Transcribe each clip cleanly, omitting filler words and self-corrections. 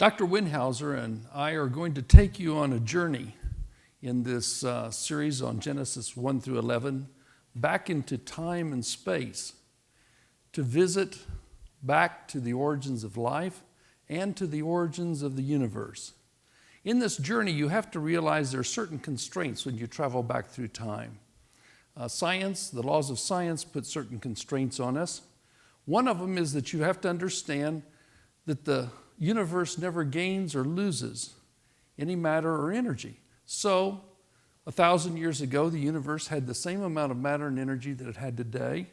Dr. Windhauser and I are going to take you on a journey in this series on Genesis 1 through 11, back into time and space, to visit back to the origins of life and to the origins of the universe. In this journey, you have to realize there are certain constraints when you travel back through time. Science, the laws of science put certain constraints on us. One of them is that you have to understand that the universe never gains or loses any matter or energy. So, 1,000 years ago, the universe had the same amount of matter and energy that it had today.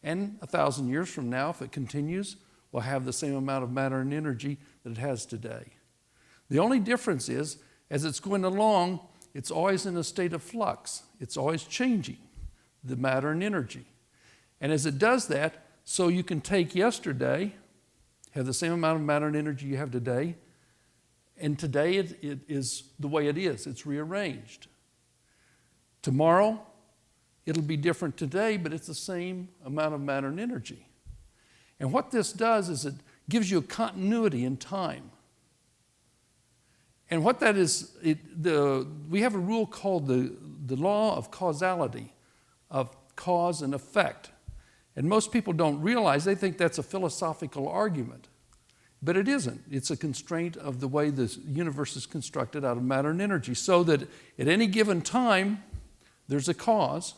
And 1,000 years from now, if it continues, will have the same amount of matter and energy that it has today. The only difference is, as it's going along, it's always in a state of flux. It's always changing, the matter and energy. And as it does that, so you can take yesterday, have the same amount of matter and energy you have today, and today it is the way it is. It's rearranged. Tomorrow, it'll be different today, but it's the same amount of matter and energy. And what this does is it gives you a continuity in time. And what that is, we have a rule called the law of causality, of cause and effect. And most people don't realize, they think that's a philosophical argument. But it isn't. It's a constraint of the way the universe is constructed out of matter and energy, so that at any given time, there's a cause.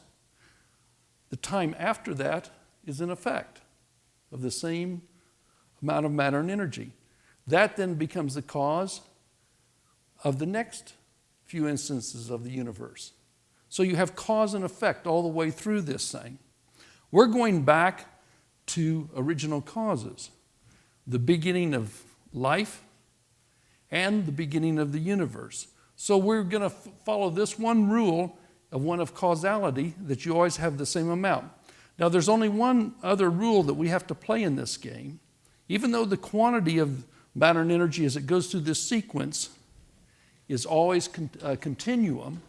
The time after that is an effect of the same amount of matter and energy. That then becomes the cause of the next few instances of the universe. So you have cause and effect all the way through this thing. We're going back to original causes, the beginning of life and the beginning of the universe. So we're going to follow this one rule of one of causality, that you always have the same amount. Now there's only one other rule that we have to play in this game. Even though the quantity of matter and energy as it goes through this sequence is always a continuum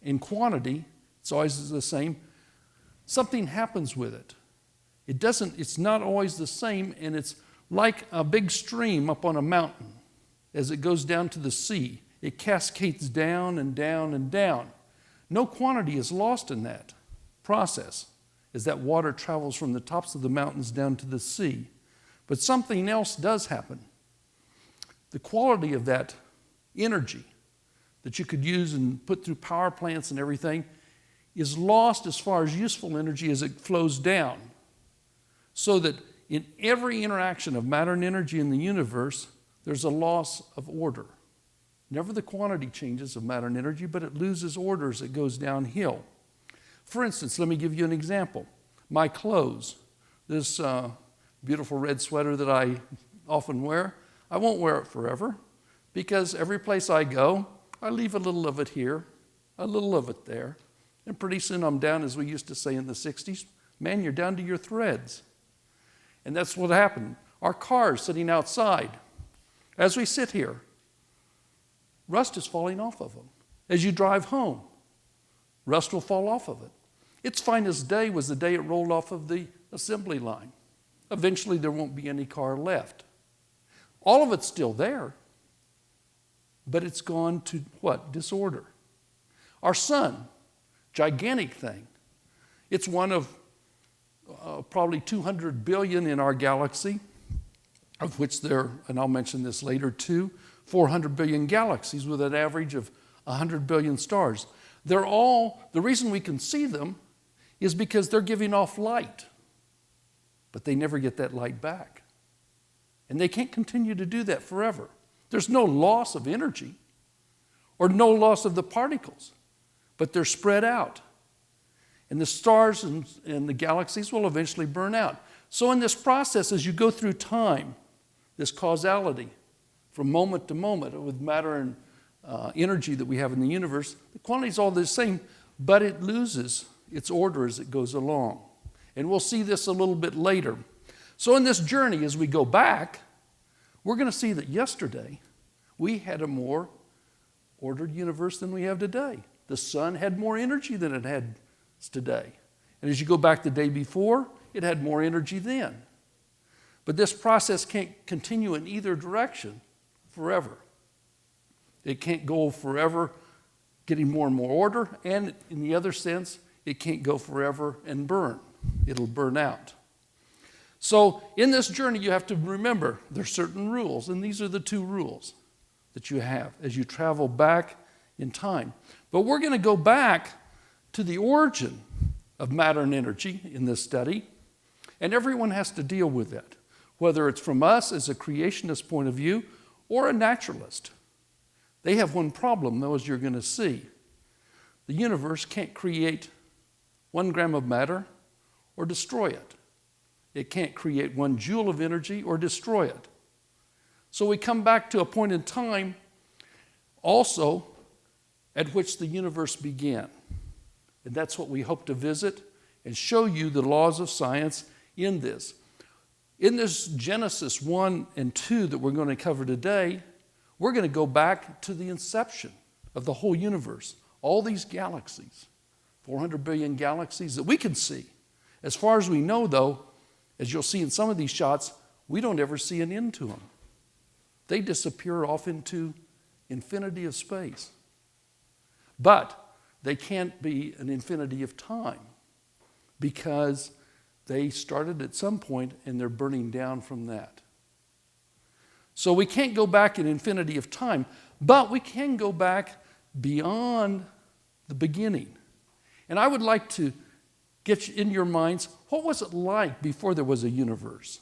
in quantity, it's always the same, something happens with it. It's not always the same, and it's like a big stream up on a mountain. As it goes down to the sea, it cascades down and down and down. No quantity is lost in that process as that water travels from the tops of the mountains down to the sea. But something else does happen. The quality of that energy that you could use and put through power plants and everything is lost as far as useful energy as it flows down. So that in every interaction of matter and energy in the universe, there's a loss of order. Never the quantity changes of matter and energy, but it loses order as it goes downhill. For instance, let me give you an example. My clothes, this beautiful red sweater that I often wear, I won't wear it forever, because every place I go, I leave a little of it here, a little of it there, and pretty soon I'm down, as we used to say in the 60s, man, you're down to your threads. And that's what happened. Our car's sitting outside. As we sit here, rust is falling off of them. As you drive home, rust will fall off of it. Its finest day was the day it rolled off of the assembly line. Eventually, there won't be any car left. All of it's still there, but it's gone to what? Disorder. Our sun, gigantic thing. It's one of probably 200 billion in our galaxy, of which there, and I'll mention this later too, 400 billion galaxies with an average of 100 billion stars. They're all, the reason we can see them is because they're giving off light, but they never get that light back. And they can't continue to do that forever. There's no loss of energy or no loss of the particles, but they're spread out. And the stars and the galaxies will eventually burn out. So in this process, as you go through time, this causality from moment to moment with matter and energy that we have in the universe, the quantity is all the same, but it loses its order as it goes along. And we'll see this a little bit later. So in this journey, as we go back, we're going to see that yesterday we had a more ordered universe than we have today. The sun had more energy than it had today. And as you go back the day before, it had more energy then. But this process can't continue in either direction forever. It can't go forever getting more and more order, and in the other sense, it can't go forever and burn. It'll burn out. So in this journey, you have to remember there's certain rules, and these are the two rules that you have as you travel back in time. But we're going to go back to the origin of matter and energy in this study, and everyone has to deal with that, whether it's from us as a creationist point of view or a naturalist. They have one problem, though, as you're going to see. The universe can't create 1 gram of matter or destroy it. It can't create 1 joule of energy or destroy it. So we come back to a point in time also at which the universe began. And that's what we hope to visit and show you the laws of science in this. In this Genesis 1 and 2 that we're going to cover today, we're going to go back to the inception of the whole universe. All these galaxies, 400 billion galaxies that we can see. As far as we know, though, as you'll see in some of these shots, we don't ever see an end to them. They disappear off into infinity of space. But they can't be an infinity of time because they started at some point and they're burning down from that. So we can't go back an infinity of time, but we can go back beyond the beginning. And I would like to get in your minds, what was it like before there was a universe?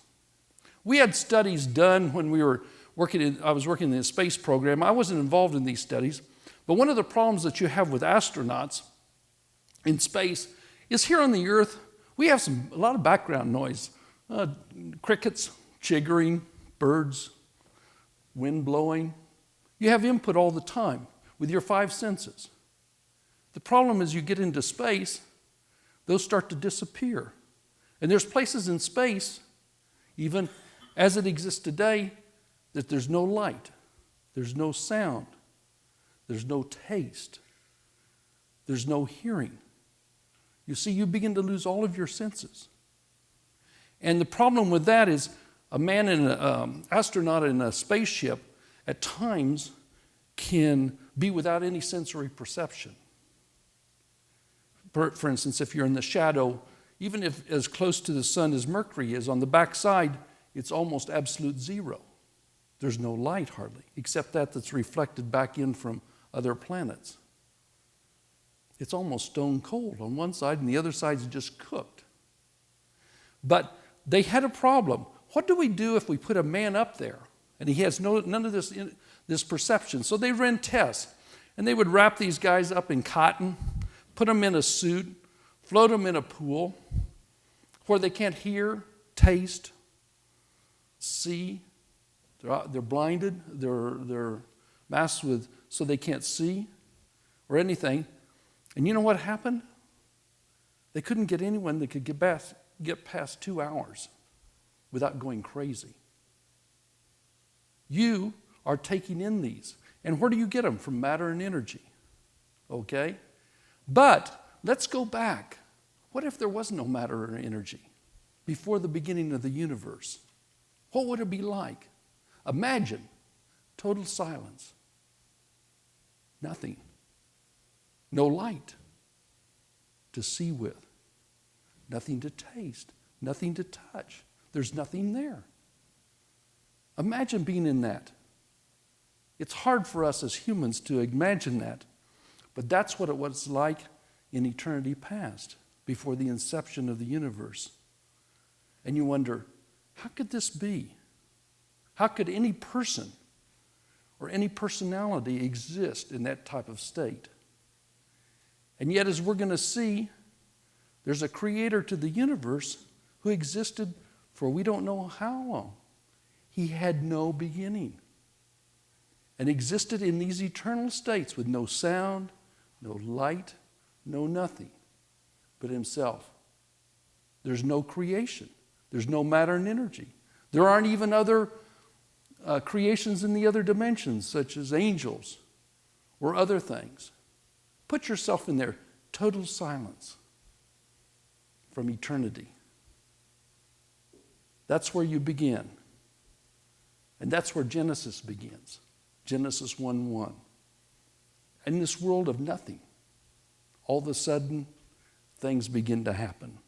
We had studies done when we were I was working in the space program. I wasn't involved in these studies, but one of the problems that you have with astronauts in space is here on the Earth, we have a lot of background noise. Crickets, chiggering, birds, wind blowing. You have input all the time with your 5 senses. The problem is you get into space, those start to disappear. And there's places in space, even as it exists today, that there's no light, there's no sound, there's no taste, there's no hearing. You see, you begin to lose all of your senses. And the problem with that is a man in an astronaut in a spaceship at times can be without any sensory perception. For instance, if you're in the shadow, even if as close to the sun as Mercury is, on the backside, it's almost absolute zero. There's no light hardly, except that's reflected back in from other planets. It's almost stone cold on one side, and the other side's just cooked. But they had a problem. What do we do if we put a man up there and he has none of this perception? So they ran tests, and they would wrap these guys up in cotton, put them in a suit, float them in a pool where they can't hear, taste, see. They're blinded. They're masked with so they can't see or anything. And you know what happened? They couldn't get anyone that could get past 2 hours without going crazy. You are taking in these. And where do you get them? From matter and energy. Okay? But let's go back. What if there was no matter or energy before the beginning of the universe? What would it be like? Imagine total silence. Nothing. No light to see with. Nothing to taste. Nothing to touch. There's nothing there. Imagine being in that. It's hard for us as humans to imagine that, but that's what it was like in eternity past, before the inception of the universe. And you wonder, how could this be? How could any person or any personality exist in that type of state? And yet, as we're going to see, there's a creator to the universe who existed for we don't know how long. He had no beginning and existed in these eternal states with no sound, no light, no nothing but himself. There's no creation. There's no matter and energy. There aren't even other creations in the other dimensions, such as angels or other things. Put yourself in there. Total silence from eternity. That's where you begin. And that's where Genesis begins. Genesis 1:1. In this world of nothing, all of a sudden, things begin to happen.